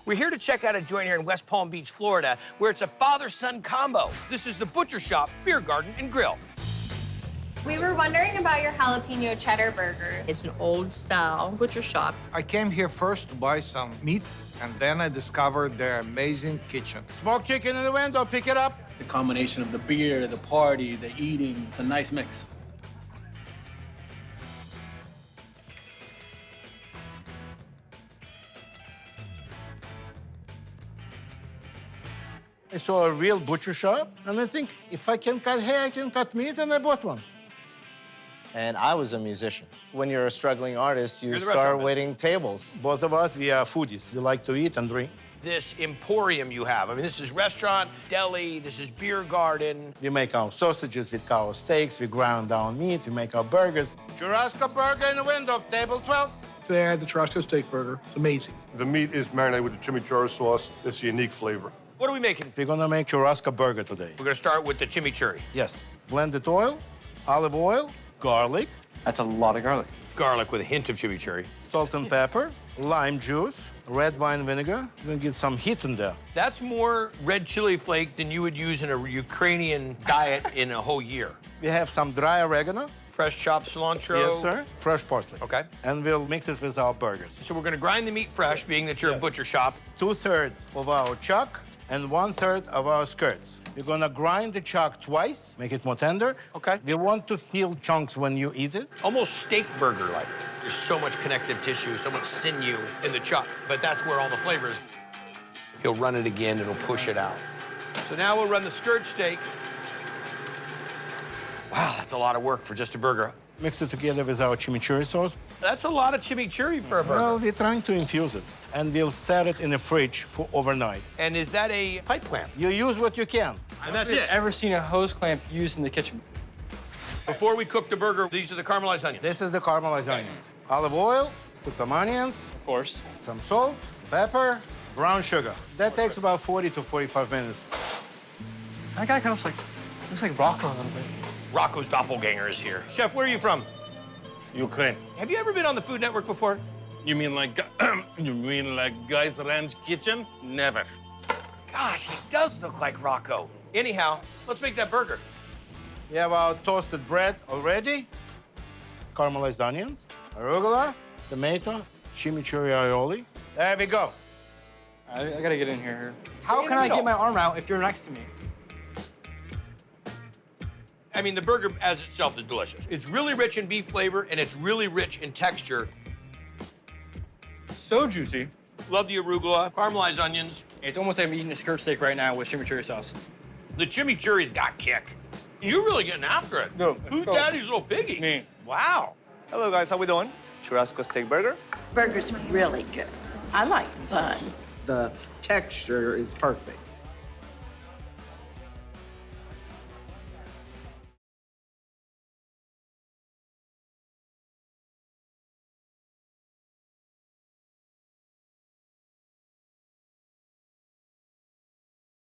We're here to check out a joint here in West Palm Beach, Florida, where it's a father-son combo. This is the Butcher Shop, Beer Garden, and Grill. We were wondering about your jalapeno cheddar burger. It's an old-style butcher shop. I came here first to buy some meat, and then I discovered their amazing kitchen. Smoked chicken in the window, pick it up. The combination of the beer, the party, the eating, it's a nice mix. I saw a real butcher shop, and I think if I can cut hair, I can cut meat, and I bought one. And I was a musician. When you're a struggling artist, you You're the start restaurant waiting tables. Both of us, we are foodies. We like to eat and drink. This emporium you have. I mean, this is restaurant, deli, this is beer garden. We make our sausages with our steaks. We ground down meat. We make our burgers. Churrasco burger in the window, table 12. Today I had the Churrasco steak burger. It's amazing. The meat is marinated with the chimichurri sauce. It's a unique flavor. What are we making? We're gonna make churrasco burger today. We're gonna start with the chimichurri. Yes. Blended oil, olive oil, garlic, That's a lot of garlic. Garlic with a hint of chimichurri. salt and pepper, lime juice, red wine vinegar. We're gonna get some heat in there. That's more red chili flake than you would use in a Ukrainian diet in a whole year. We have some dry oregano. Fresh chopped cilantro. Yes, sir. Fresh parsley. Okay. And we'll mix it with our burgers. So we're gonna grind the meat fresh, being that you're a butcher shop. 2/3 of our chuck and 1/3 of our skirts. You're gonna grind the chuck twice, make it more tender. Okay. We want to feel chunks when you eat it. Almost steak burger-like. There's so much connective tissue, so much sinew in the chuck, but that's where all the flavor is. He'll run it again, it'll push it out. So now we'll run the skirt steak. Wow, that's a lot of work for just a burger. Mix it together with our chimichurri sauce. That's a lot of chimichurri for a burger. Well, we're trying to infuse it. And we'll set it in the fridge for overnight. And is that a pipe clamp? You use what you can. And that's I've it. ever seen a hose clamp used in the kitchen. Before we cook the burger, these are the caramelized onions. This is the caramelized onions. Olive oil, put some onions, Of course. some salt, pepper, brown sugar. That takes about 40 to 45 minutes. That guy kind of looks like Rocco a little bit. Rocco's doppelganger is here. Chef, where are you from? Ukraine. Have you ever been on the Food Network before? You mean like Guy's Ranch Kitchen? Never. Gosh, he does look like Rocco. Anyhow, let's make that burger. We have our toasted bread already, caramelized onions, arugula, tomato, chimichurri aioli. There we go. I gotta get in here. Stay How in can the I get middle. my arm out if you're next to me? I mean, the burger as itself is delicious. It's really rich in beef flavor, and it's really rich in texture. So juicy. Love the arugula, caramelized onions. It's almost like I'm eating a skirt steak right now with chimichurri sauce. The chimichurri's got kick. You're really getting after it. No, Who's so- daddy's little piggy? Me. Wow. Hello, guys. How we doing? Churrasco steak burger. Burger's really good. I like the bun. The texture is perfect.